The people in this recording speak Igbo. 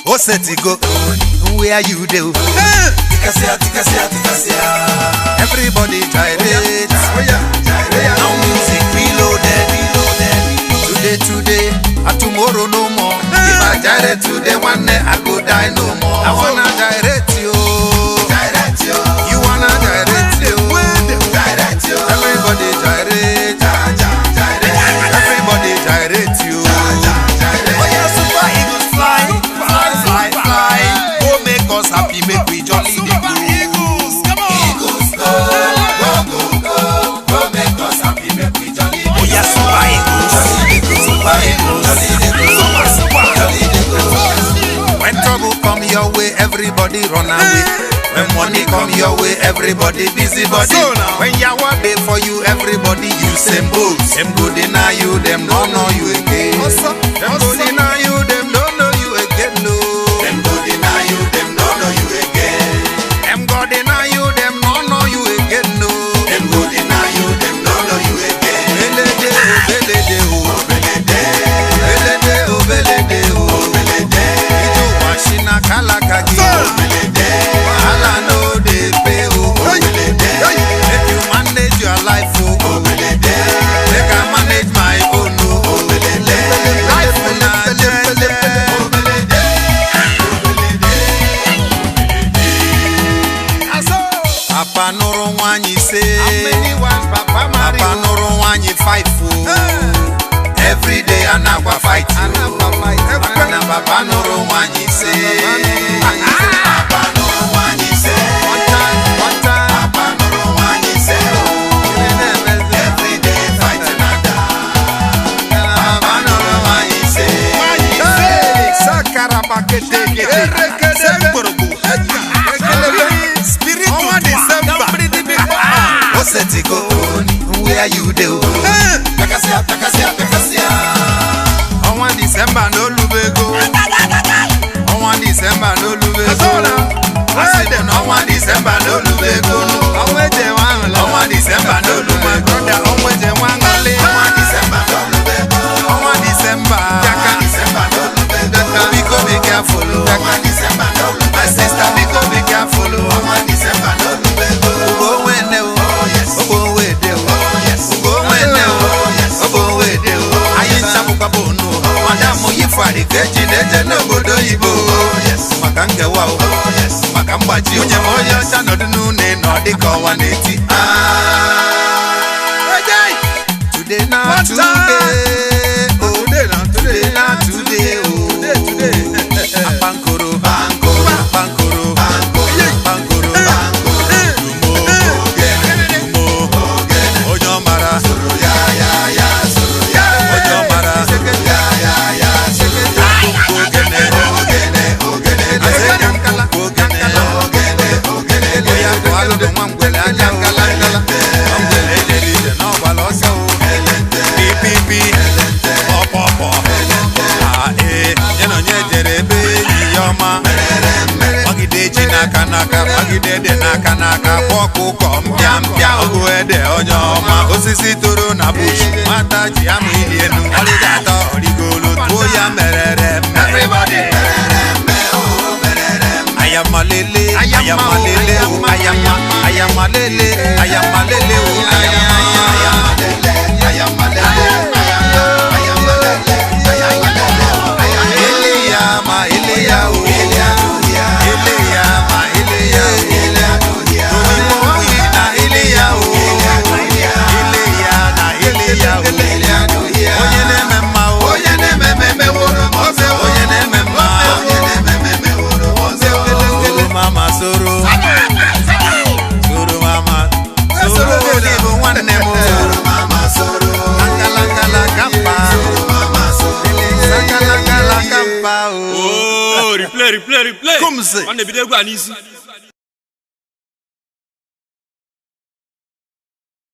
Osetigo, where you do? Everybody gyrate. Now music reloaded. Today, and tomorrow no more. If I gyrate today, one day I go die no more. I wanna gyrate you. You wanna gyrate you. Everybody gyrate. Everybody gyrate you. Oh yeah, super eagles fly. Go make us happy, make we jolly. Super eagles, come on. Eagles go make us happy, make we jolly. Oh yeah, super eagles. Super eagles. When trouble come your way, everybody run away. When money come your way, everybody busybody. When yawa dey for you, everybody use same boat. Them go deny you, them don't know you again. Them go deny you, them don't know you again. No. Them go deny you, them don't know you again. Them go deny you, them don't know you again. No. Them go deny you, them don't know you again. Belede, belede, oh belede, belede, oh belede, oh belede. Ito washina kala kagi. Wahala no dey pay, oh belede. Make you manage your life, oh belede. Make I manage my own, oh belede. Life na jele, oh belede. Papa nuru wanyi say. How many ones Papa marry? Papa nuru wanyi 5, oh. Every day anagwa fight, oh. Akana Papa nuru wanyi say. Papa nuru wanyi say. One time. Papa nuru wanyi say, oh. Every day fight another. Papa nuru wanyi say. Sakara pakete kete. Semborobu. Osetigo, where you do? Takasia. On 1 December no lubego. On 1 December no lubego. I said them on 1 December no lubego. On 1 December no lubego. Brother, on 1 December no lubego. On 1 December no lubego. Biko be careful. On 1 December no lubego. My sister, Biko be careful. On 1 December no lubego. Go when Makambaji onye moyo chanodu nune no diko 180. Today na today. Oh, today na today. Oh, Bankoro. Onyomara. Naka poku kom pia ogu ede onyoma osisi toro na bush mata ji amu ilienu aligato origolo toya merere. Everybody ayamalele replay. Come say. On the video go anisi.